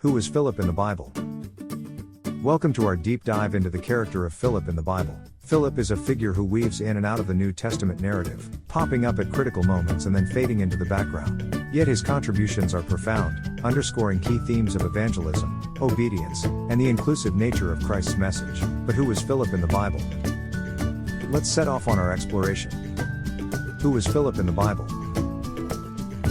Who was Philip in the Bible? Welcome to our deep dive into the character of Philip in the Bible. Philip is a figure who weaves in and out of the New Testament narrative, popping up at critical moments and then fading into the background. Yet his contributions are profound, underscoring key themes of evangelism, obedience, and the inclusive nature of Christ's message. But who was Philip in the Bible? Let's set off on our exploration. Who was Philip in the Bible?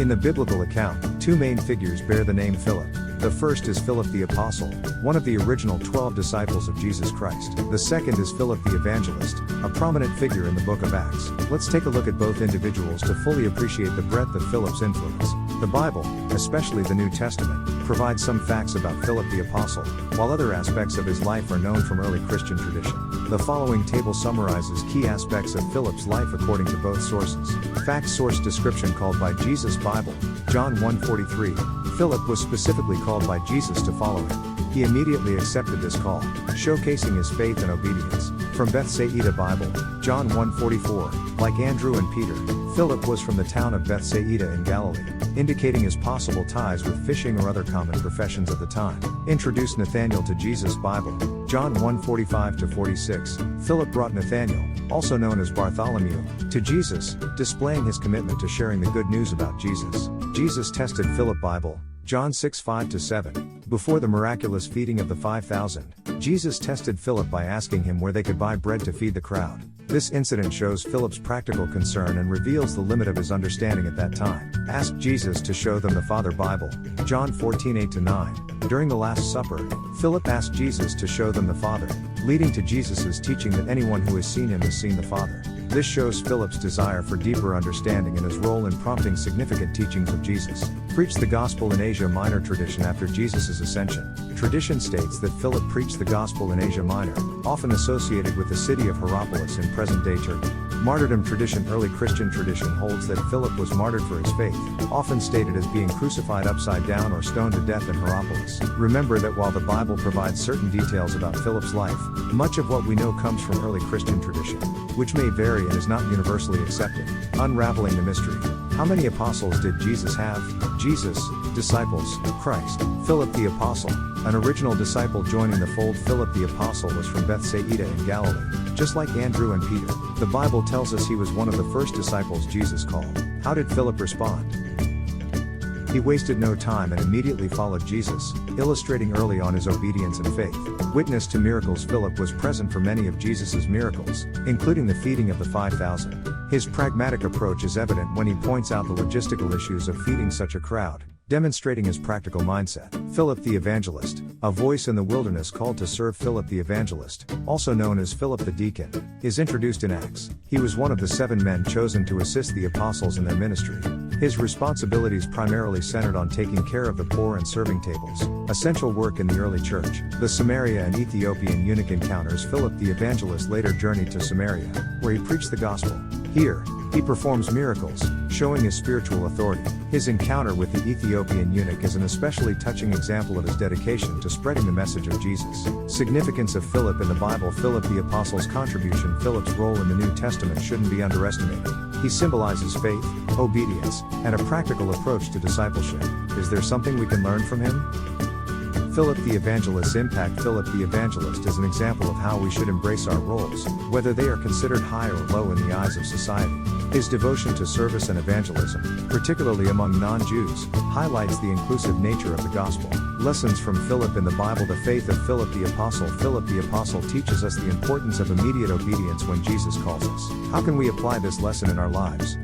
In the biblical account, two main figures bear the name Philip. The first is Philip the Apostle, one of the original 12 disciples of Jesus Christ. The second is Philip the Evangelist, a prominent figure in the book of Acts. Let's take a look at both individuals to fully appreciate the breadth of Philip's influence. The Bible, especially the New Testament, provides some facts about Philip the Apostle, while other aspects of his life are known from early Christian tradition. The following table summarizes key aspects of Philip's life according to both sources. Fact source description called by Jesus Bible, John 1:43. Philip was specifically called by Jesus to follow him. He immediately accepted this call, showcasing his faith and obedience. From Bethsaida Bible, John 1:44, like Andrew and Peter, Philip was from the town of Bethsaida in Galilee, indicating his possible ties with fishing or other common professions of the time. Introduced Nathanael to Jesus Bible, John 1:45-46, Philip brought Nathanael, also known as Bartholomew, to Jesus, displaying his commitment to sharing the good news about Jesus. Jesus tested Philip Bible, John 6:5-7. Before the miraculous feeding of the 5,000, Jesus tested Philip by asking him where they could buy bread to feed the crowd. This incident shows Philip's practical concern and reveals the limit of his understanding at that time. Asked Jesus to show them the Father Bible, John 14:8-9. During the Last Supper, Philip asked Jesus to show them the Father, leading to Jesus' teaching that anyone who has seen him has seen the Father. This shows Philip's desire for deeper understanding and his role in prompting significant teachings of Jesus. Preached the gospel in Asia Minor tradition after Jesus' ascension. Tradition states that Philip preached the gospel in Asia Minor, often associated with the city of Hierapolis in present-day Turkey. Martyrdom tradition. Early Christian tradition holds that Philip was martyred for his faith, often stated as being crucified upside down or stoned to death in Hierapolis. Remember that while the Bible provides certain details about Philip's life, much of what we know comes from early Christian tradition, which may vary and is not universally accepted. Unraveling the mystery. How many apostles did Jesus have? Jesus, disciples, Christ. Philip the Apostle, an original disciple joining the fold. Philip the Apostle was from Bethsaida in Galilee. Just like Andrew and Peter, the Bible tells us he was one of the first disciples Jesus called. How did Philip respond? He wasted no time and immediately followed Jesus, illustrating early on his obedience and faith. Witness to miracles. Philip was present for many of Jesus' miracles, including the feeding of the 5,000. His pragmatic approach is evident when he points out the logistical issues of feeding such a crowd, demonstrating his practical mindset. Philip the Evangelist, a voice in the wilderness called to serve. Philip the Evangelist, also known as Philip the Deacon, is introduced in Acts. He was one of the 7 men chosen to assist the apostles in their ministry. His responsibilities primarily centered on taking care of the poor and serving tables, essential work in the early church. The Samaria and Ethiopian eunuch encounters. Philip the Evangelist later journeyed to Samaria, where he preached the gospel. Here, he performs miracles, showing his spiritual authority. His encounter with the Ethiopian eunuch is an especially touching example of his dedication to spreading the message of Jesus. Significance of Philip in the Bible. Philip the Apostle's contribution. Philip's role in the New Testament shouldn't be underestimated. He symbolizes faith, obedience, and a practical approach to discipleship. Is there something we can learn from him? Philip the Evangelist's impact. Philip the Evangelist is an example of how we should embrace our roles, whether they are considered high or low in the eyes of society. His devotion to service and evangelism, particularly among non-Jews, highlights the inclusive nature of the gospel. Lessons from Philip in the Bible. The faith of Philip the Apostle. Philip the Apostle teaches us the importance of immediate obedience when Jesus calls us. How can we apply this lesson in our lives?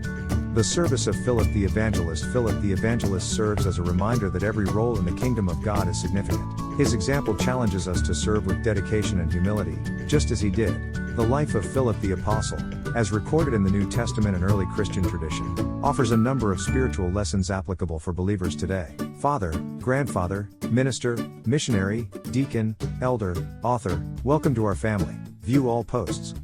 The service of Philip the Evangelist. Philip the Evangelist serves as a reminder that every role in the kingdom of God is significant. His example challenges us to serve with dedication and humility, just as he did. The life of Philip the Apostle, as recorded in the New Testament and early Christian tradition, offers a number of spiritual lessons applicable for believers today. Father, grandfather, minister, missionary, deacon, elder, author, welcome to our family. View all posts.